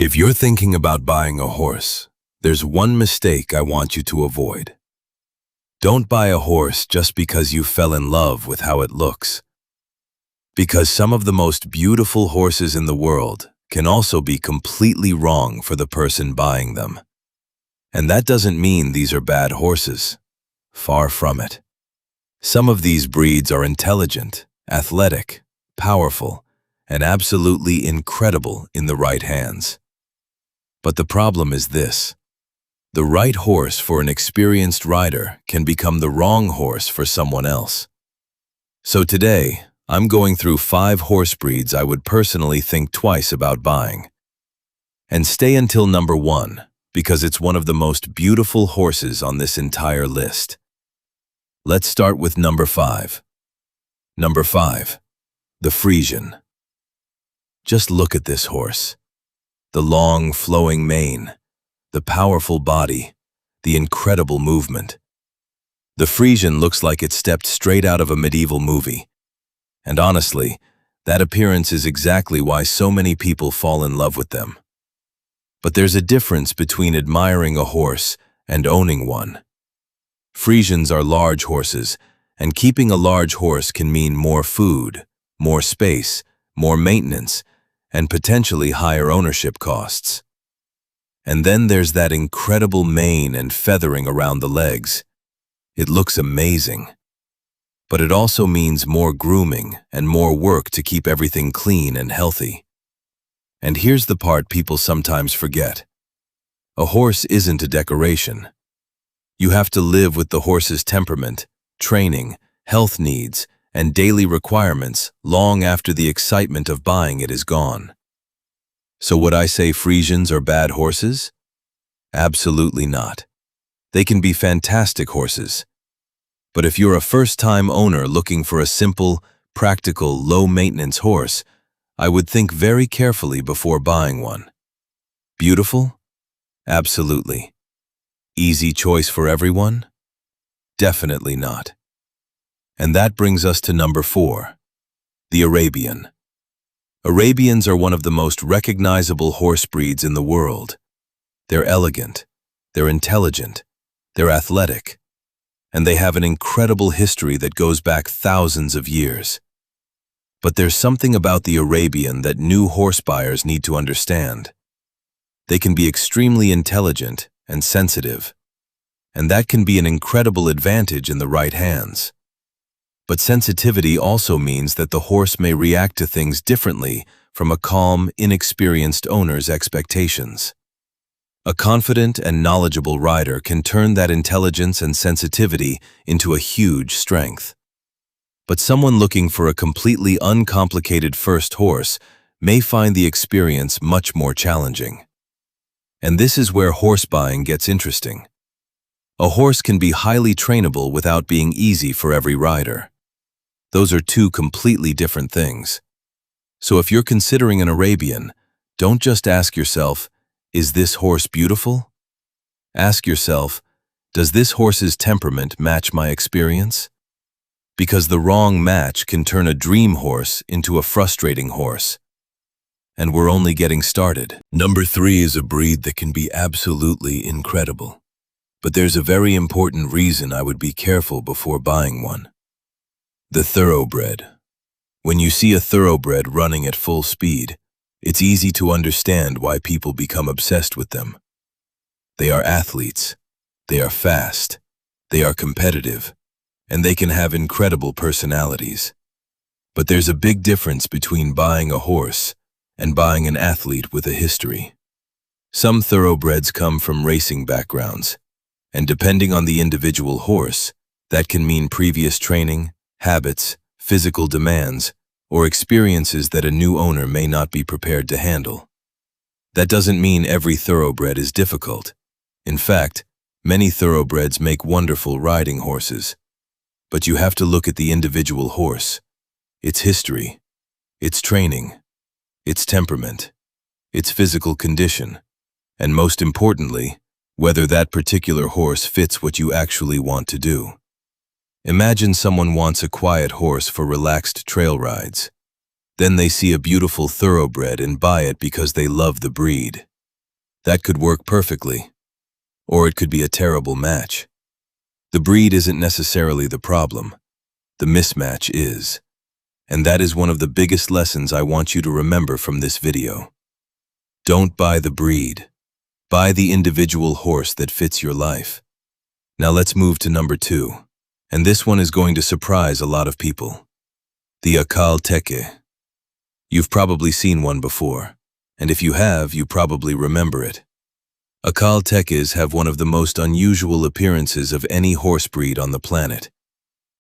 If you're thinking about buying a horse, there's one mistake I want you to avoid. Don't buy a horse just because you fell in love with how it looks. Because some of the most beautiful horses in the world can also be completely wrong for the person buying them. And that doesn't mean these are bad horses. Far from it. Some of these breeds are intelligent, athletic, powerful, and absolutely incredible in the right hands. But the problem is this. The right horse for an experienced rider can become the wrong horse for someone else. So today, I'm going through 5 horse breeds I would personally think twice about buying. And stay until number 1, because it's one of the most beautiful horses on this entire list. Let's start with number 5. Number 5, the Friesian. Just look at this horse. The long, flowing mane, the powerful body, the incredible movement. The Friesian looks like it stepped straight out of a medieval movie. And honestly, that appearance is exactly why so many people fall in love with them. But there's a difference between admiring a horse and owning one. Friesians are large horses, and keeping a large horse can mean more food, more space, more maintenance, and potentially higher ownership costs. And then there's that incredible mane and feathering around the legs. It looks amazing. But it also means more grooming and more work to keep everything clean and healthy. And here's the part people sometimes forget. A horse isn't a decoration. You have to live with the horse's temperament, training, health needs, and daily requirements long after the excitement of buying it is gone. So would I say Friesians are bad horses? Absolutely not. They can be fantastic horses. But if you're a first-time owner looking for a simple, practical, low-maintenance horse, I would think very carefully before buying one. Beautiful? Absolutely. Easy choice for everyone? Definitely not. And that brings us to number 4, the Arabian. Arabians are one of the most recognizable horse breeds in the world. They're elegant, they're intelligent, they're athletic, and they have an incredible history that goes back thousands of years. But there's something about the Arabian that new horse buyers need to understand. They can be extremely intelligent and sensitive, and that can be an incredible advantage in the right hands. But sensitivity also means that the horse may react to things differently from a calm, inexperienced owner's expectations. A confident and knowledgeable rider can turn that intelligence and sensitivity into a huge strength. But someone looking for a completely uncomplicated first horse may find the experience much more challenging. And this is where horse buying gets interesting. A horse can be highly trainable without being easy for every rider. Those are 2 completely different things. So if you're considering an Arabian, don't just ask yourself, is this horse beautiful? Ask yourself, does this horse's temperament match my experience? Because the wrong match can turn a dream horse into a frustrating horse. And we're only getting started. Number 3 is a breed that can be absolutely incredible. But there's a very important reason I would be careful before buying one. The Thoroughbred. When you see a Thoroughbred running at full speed, it's easy to understand why people become obsessed with them. They are athletes, they are fast, they are competitive, and they can have incredible personalities. But there's a big difference between buying a horse and buying an athlete with a history. Some Thoroughbreds come from racing backgrounds, and depending on the individual horse, that can mean previous training, habits, physical demands, or experiences that a new owner may not be prepared to handle. That doesn't mean every Thoroughbred is difficult. In fact, many Thoroughbreds make wonderful riding horses. But you have to look at the individual horse, its history, its training, its temperament, its physical condition, and most importantly, whether that particular horse fits what you actually want to do. Imagine someone wants a quiet horse for relaxed trail rides. Then they see a beautiful Thoroughbred and buy it because they love the breed. That could work perfectly, or it could be a terrible match. The breed isn't necessarily the problem. The mismatch is. And that is one of the biggest lessons I want you to remember from this video. Don't buy the breed. Buy the individual horse that fits your life. Now let's move to number 2. And this one is going to surprise a lot of people. The Akhal-Teke. You've probably seen one before, and if you have, you probably remember it. Akhal-Tekes have one of the most unusual appearances of any horse breed on the planet.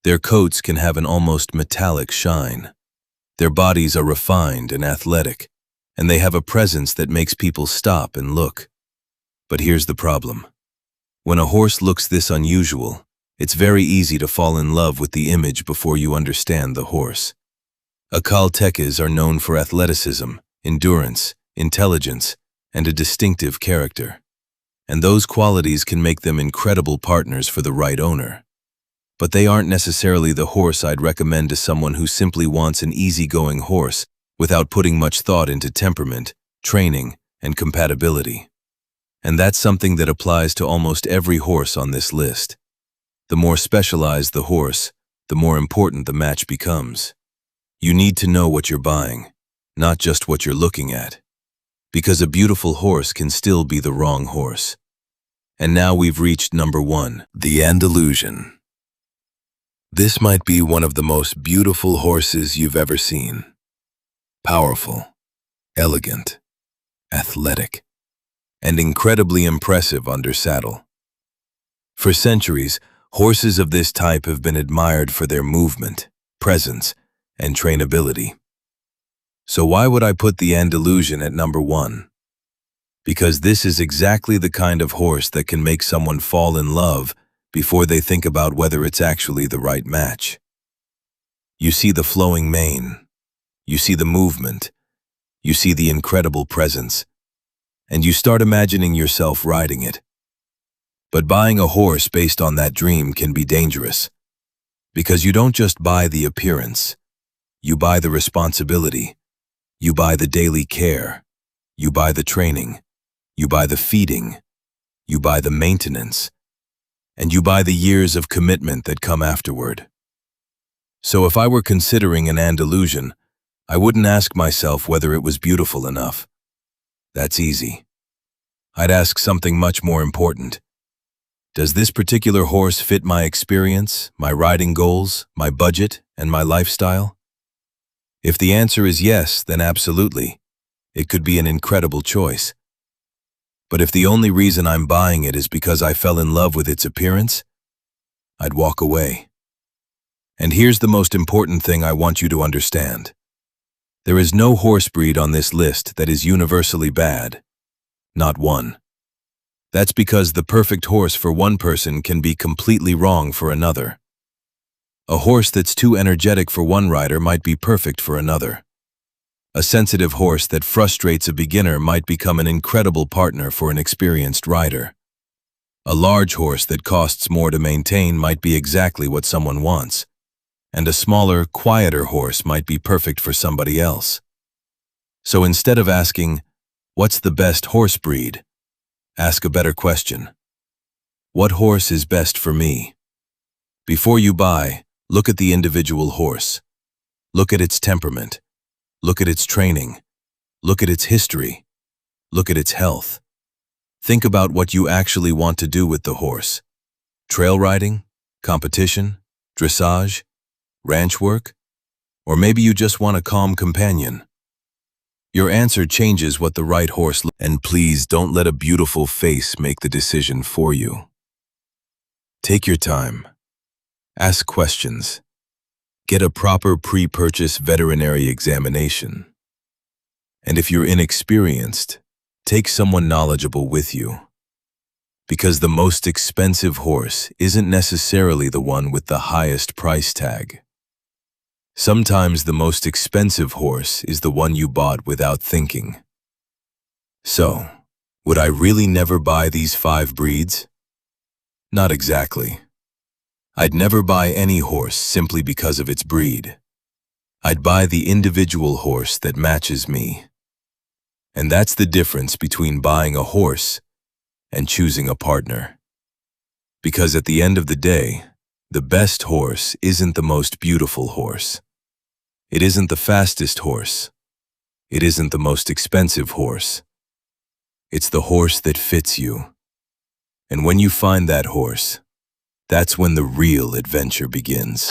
Their coats can have an almost metallic shine. Their bodies are refined and athletic, and they have a presence that makes people stop and look. But here's the problem. When a horse looks this unusual, it's very easy to fall in love with the image before you understand the horse. Akhal-Tekes are known for athleticism, endurance, intelligence, and a distinctive character. And those qualities can make them incredible partners for the right owner. But they aren't necessarily the horse I'd recommend to someone who simply wants an easygoing horse without putting much thought into temperament, training, and compatibility. And that's something that applies to almost every horse on this list. The more specialized the horse, the more important the match becomes. You need to know what you're buying, not just what you're looking at. Because a beautiful horse can still be the wrong horse. And now we've reached number 1, the Andalusian. This might be one of the most beautiful horses you've ever seen. Powerful, elegant, athletic, and incredibly impressive under saddle. For centuries, horses of this type have been admired for their movement, presence, and trainability. So why would I put the Andalusian at number 1? Because this is exactly the kind of horse that can make someone fall in love before they think about whether it's actually the right match. You see the flowing mane, you see the movement, you see the incredible presence, and you start imagining yourself riding it. But buying a horse based on that dream can be dangerous, because you don't just buy the appearance, you buy the responsibility, you buy the daily care, you buy the training, you buy the feeding, you buy the maintenance, and you buy the years of commitment that come afterward. So if I were considering an Andalusian, I wouldn't ask myself whether it was beautiful enough. That's easy. I'd ask something much more important. Does this particular horse fit my experience, my riding goals, my budget, and my lifestyle? If the answer is yes, then absolutely. It could be an incredible choice. But if the only reason I'm buying it is because I fell in love with its appearance, I'd walk away. And here's the most important thing I want you to understand. There is no horse breed on this list that is universally bad. Not one. That's because the perfect horse for one person can be completely wrong for another. A horse that's too energetic for one rider might be perfect for another. A sensitive horse that frustrates a beginner might become an incredible partner for an experienced rider. A large horse that costs more to maintain might be exactly what someone wants, and a smaller, quieter horse might be perfect for somebody else. So instead of asking, "What's the best horse breed?" ask a better question. What horse is best for me? Before you buy, look at the individual horse. Look at its temperament. Look at its training. Look at its history. Look at its health. Think about what you actually want to do with the horse. Trail riding? Competition? Dressage? Ranch work? Or maybe you just want a calm companion. Your answer changes what the right horse looks like. And please don't let a beautiful face make the decision for you. Take your time. Ask questions. Get a proper pre-purchase veterinary examination. And if you're inexperienced, take someone knowledgeable with you. Because the most expensive horse isn't necessarily the one with the highest price tag. Sometimes the most expensive horse is the one you bought without thinking. So, would I really never buy these 5 breeds? Not exactly. I'd never buy any horse simply because of its breed. I'd buy the individual horse that matches me. And that's the difference between buying a horse and choosing a partner. Because at the end of the day, the best horse isn't the most beautiful horse. It isn't the fastest horse. It isn't the most expensive horse. It's the horse that fits you. And when you find that horse, that's when the real adventure begins.